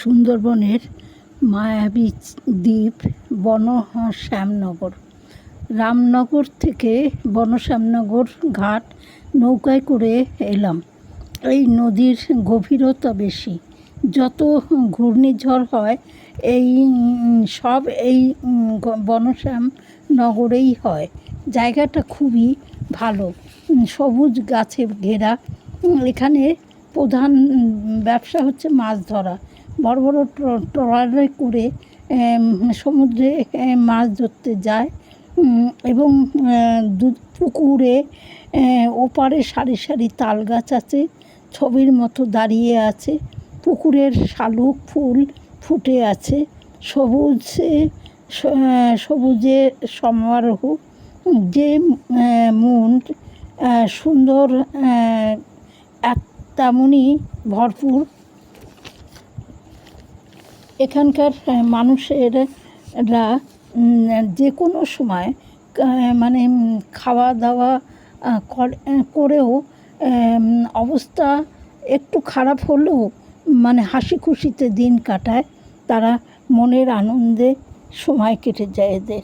সুন্দরবনের মায়াবী দ্বীপ বনশ্যামনগর। রামনগর থেকে বনশ্যামনগর ঘাট নৌকায় করে এলাম। এই নদীর গভীরতা বেশি। যত ঘূর্ণিঝড় হয় সব এই বনশ্যামনগরেই হয়। জায়গাটা খুবই ভালো, সবুজ গাছে ঘেরা। এখানে প্রধান ব্যবসা হচ্ছে মাছ ধরা। বড় বড় ট্রলারে করে সমুদ্রে মাছ ধরতে যায় এবং পুকুরে ওপারে সারি সারি তাল গাছ আছে, ছবির মতো দাঁড়িয়ে আছে। পুকুরের শালুক ফুল ফুটে আছে, সবুজে সমারোহ। যে মন সুন্দর তেমনই ভরপুর। এখানকার মানুষেরা যে কোনো সময় মানে খাওয়া দাওয়া করেও অবস্থা একটু খারাপ হলেও মানে হাসি খুশিতে দিন কাটায় তারা। মনের আনন্দে সময় কেটে যায় এদের।